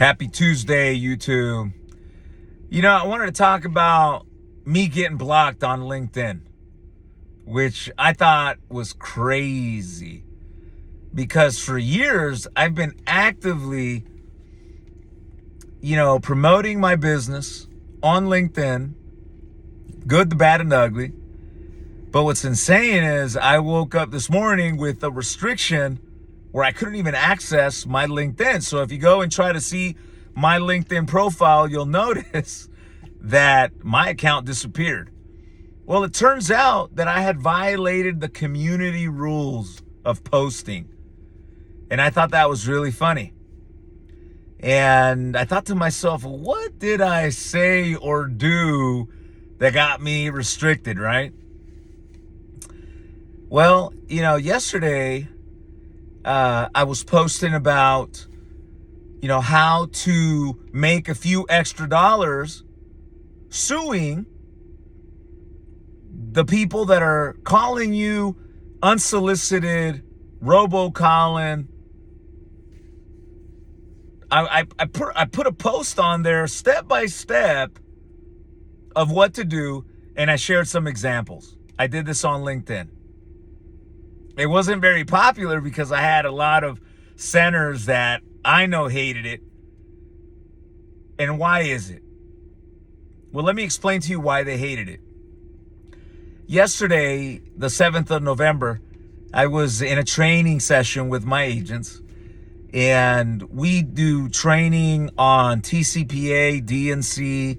Happy Tuesday, YouTube. I wanted to talk about me getting blocked on LinkedIn, which I thought was crazy because for years I've been actively, promoting my business on LinkedIn, good, the bad, and the ugly. But what's insane is I woke up this morning with a restriction where I couldn't even access my LinkedIn. So if you go and try to see my LinkedIn profile, you'll notice that my account disappeared. Well, it turns out that I had violated the community rules of posting. And I thought that was really funny. And I thought to myself, what did I say or do that got me restricted, right? Well, yesterday, I was posting about, how to make a few extra dollars suing the people that are calling you unsolicited, robocalling. I put a post on there step by step of what to do, and I shared some examples. I did this on LinkedIn. It wasn't very popular because I had a lot of centers that I know hated it. And why is it? Well, let me explain to you why they hated it. Yesterday, the 7th of November, I was in a training session with my agents, and we do training on TCPA, DNC,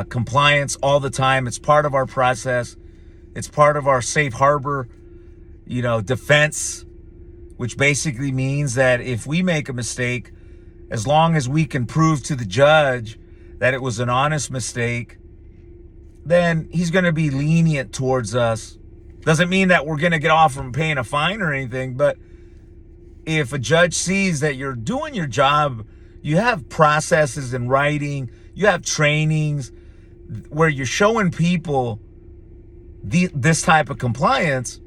compliance all the time. It's part of our process. It's part of our safe harbor defense, which basically means that if we make a mistake, as long as we can prove to the judge that it was an honest mistake, then he's going to be lenient towards us. Doesn't mean that we're going to get off from paying a fine or anything, but if a judge sees that you're doing your job, you have processes in writing, you have trainings where you're showing people this type of compliance,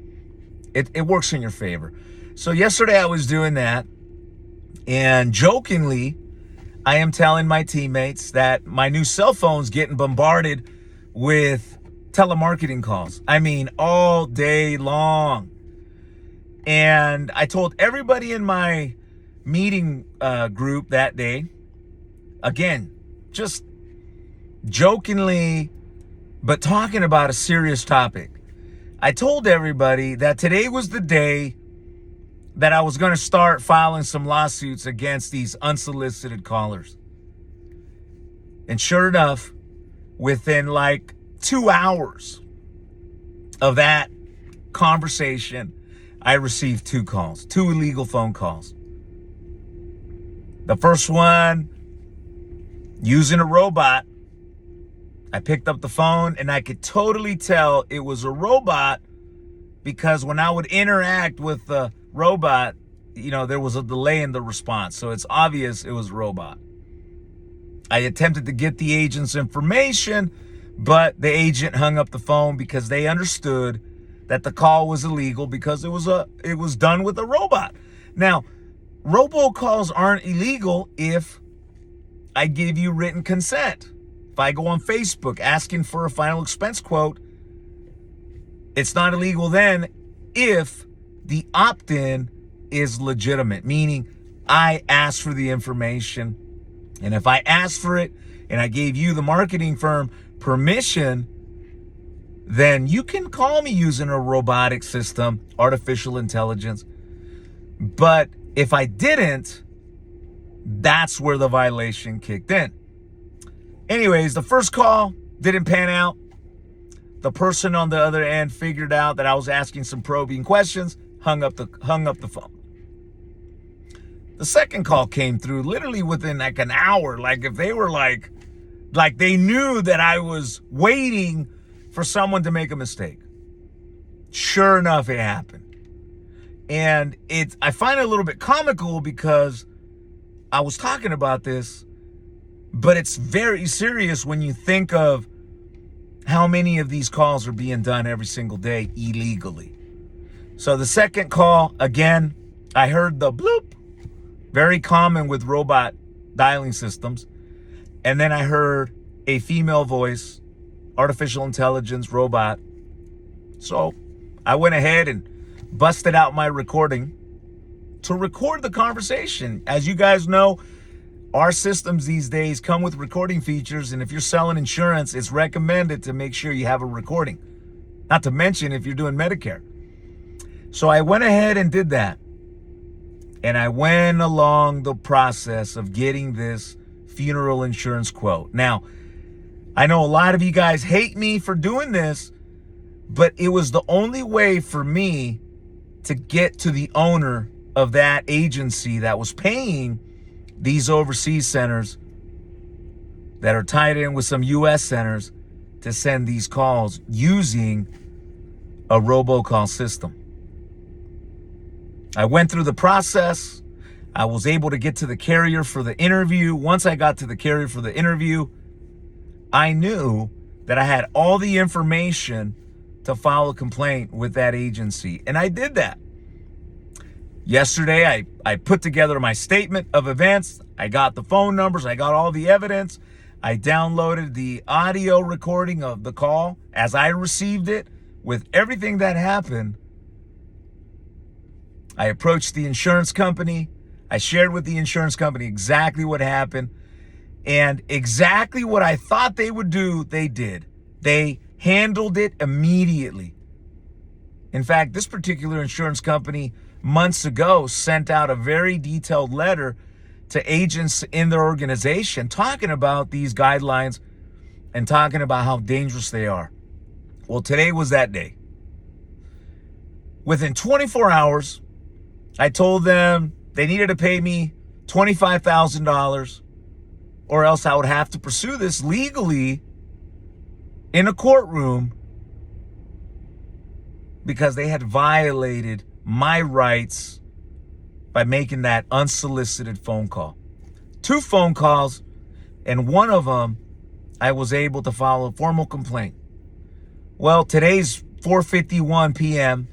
it works in your favor. So yesterday I was doing that, and jokingly, I am telling my teammates that my new cell phone's getting bombarded with telemarketing calls. I mean, all day long. And I told everybody in my meeting group that day, again, just jokingly, but talking about a serious topic. I told everybody that today was the day that I was going to start filing some lawsuits against these unsolicited callers. And sure enough, within like 2 hours of that conversation, I received 2 calls, 2 illegal phone calls. The first one, using a robot. I picked up the phone and I could totally tell it was a robot because when I would interact with the robot, there was a delay in the response. So it's obvious it was a robot. I attempted to get the agent's information, but the agent hung up the phone because they understood that the call was illegal because it was done with a robot. Now, robocalls aren't illegal if I give you written consent. If I go on Facebook asking for a final expense quote, it's not illegal then if the opt-in is legitimate, meaning I asked for the information. And if I asked for it and I gave you, the marketing firm, permission, then you can call me using a robotic system, artificial intelligence. But if I didn't, that's where the violation kicked in. Anyways, the first call didn't pan out. The person on the other end figured out that I was asking some probing questions, hung up the phone. The second call came through literally within like an hour. Like if they were like they knew that I was waiting for someone to make a mistake. Sure enough, it happened. And I find it a little bit comical because I was talking about this, but it's very serious when you think of how many of these calls are being done every single day illegally. So the second call, again, I heard the bloop, very common with robot dialing systems. And then I heard a female voice, artificial intelligence robot. So I went ahead and busted out my recording to record the conversation. As you guys know, our systems these days come with recording features, and if you're selling insurance, it's recommended to make sure you have a recording. Not to mention if you're doing Medicare. So I went ahead and did that. And I went along the process of getting this funeral insurance quote. Now, I know a lot of you guys hate me for doing this, but it was the only way for me to get to the owner of that agency that was paying these overseas centers that are tied in with some U.S. centers to send these calls using a robocall system. I went through the process. I was able to get to the carrier for the interview. Once I got to the carrier for the interview, I knew that I had all the information to file a complaint with that agency. And I did that. Yesterday, I put together my statement of events. I got the phone numbers. I got all the evidence. I downloaded the audio recording of the call as I received it with everything that happened. I approached the insurance company. I shared with the insurance company exactly what happened. And exactly what I thought they would do, they did. They handled it immediately. In fact, this particular insurance company months ago sent out a very detailed letter to agents in their organization talking about these guidelines and talking about how dangerous they are. Well, today was that day. Within 24 hours, I told them they needed to pay me $25,000 or else I would have to pursue this legally in a courtroom because they had violated my rights by making that unsolicited phone call. 2 phone calls, and one of them I was able to file a formal complaint. Well, today's 4:51 p.m.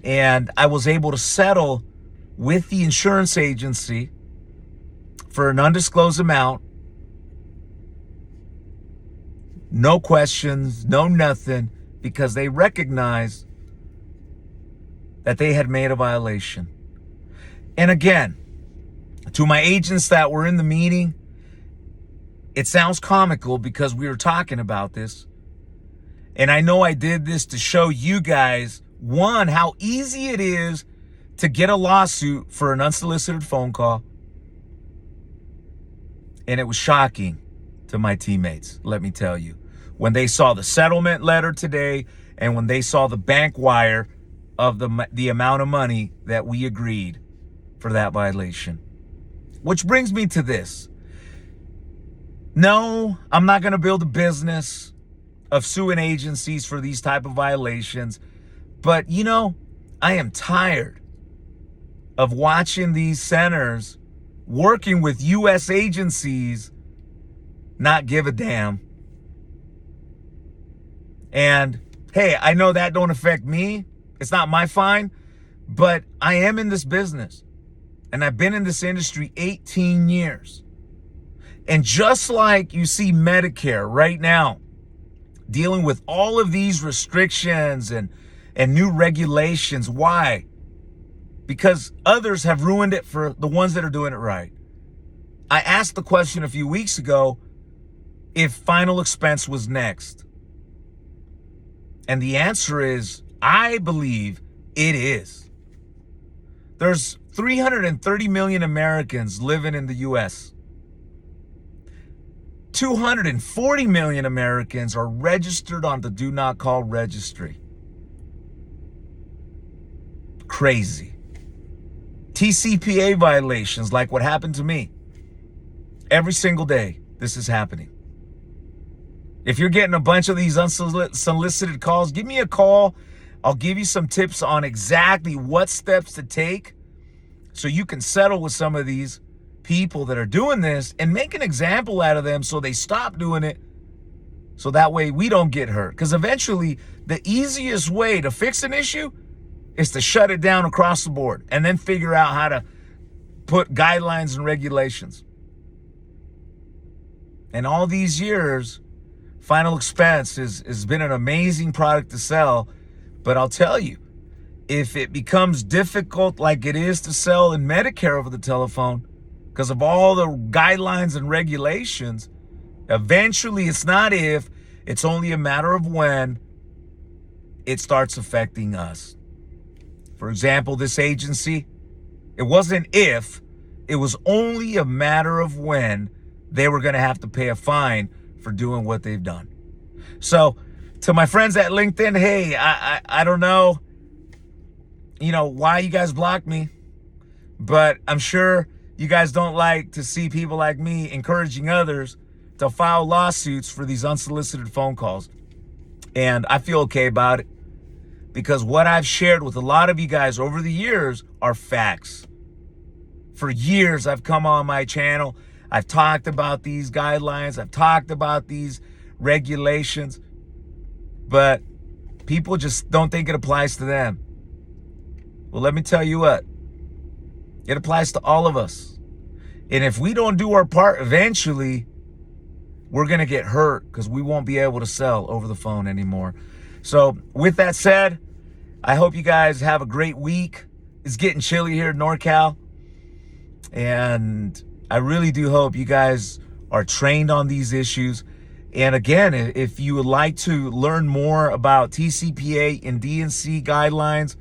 and I was able to settle with the insurance agency for an undisclosed amount. No questions, no nothing, because they recognized that they had made a violation. And again, to my agents that were in the meeting, it sounds comical because we were talking about this. And I know I did this to show you guys, one, how easy it is to get a lawsuit for an unsolicited phone call. And it was shocking to my teammates, let me tell you. When they saw the settlement letter today and when they saw the bank wire of the amount of money that we agreed for that violation. Which brings me to this. No, I'm not going to build a business of suing agencies for these type of violations. But, you know, I am tired of watching these centers working with U.S. agencies not give a damn. And, hey, I know that don't affect me. It's not my fine. But I am in this business. And I've been in this industry 18 years. And just like you see Medicare right now, dealing with all of these restrictions and new regulations. Why? Because others have ruined it for the ones that are doing it right. I asked the question a few weeks ago if final expense was next. And the answer is, I believe it is. There's 330 million Americans living in the U.S. 240 million Americans are registered on the Do Not Call registry. Crazy. TCPA violations like what happened to me. Every single day, this is happening. If you're getting a bunch of these unsolicited calls, give me a call. I'll give you some tips on exactly what steps to take so you can settle with some of these people that are doing this and make an example out of them so they stop doing it, so that way we don't get hurt. Because eventually, the easiest way to fix an issue is to shut it down across the board and then figure out how to put guidelines and regulations. And all these years, Final Expense has been an amazing product to sell. But I'll tell you, if it becomes difficult like it is to sell in Medicare over the telephone because of all the guidelines and regulations, eventually it's not if, it's only a matter of when it starts affecting us. For example, this agency, it wasn't if, it was only a matter of when they were going to have to pay a fine for doing what they've done. So to my friends at LinkedIn, hey, I don't know, why you guys blocked me, but I'm sure you guys don't like to see people like me encouraging others to file lawsuits for these unsolicited phone calls. And I feel okay about it because what I've shared with a lot of you guys over the years are facts. For years, I've come on my channel. I've talked about these guidelines. I've talked about these regulations, but people just don't think it applies to them. Well, let me tell you what, it applies to all of us. And if we don't do our part, eventually we're going to get hurt because we won't be able to sell over the phone anymore. So with that said, I hope you guys have a great week. It's getting chilly here in NorCal. And I really do hope you guys are trained on these issues. And again, if you would like to learn more about TCPA and DNC guidelines,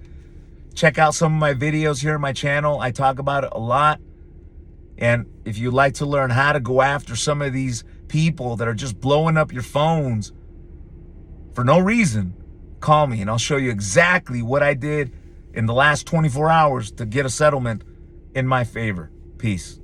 check out some of my videos here on my channel. I talk about it a lot. And if you'd like to learn how to go after some of these people that are just blowing up your phones for no reason, call me and I'll show you exactly what I did in the last 24 hours to get a settlement in my favor. Peace.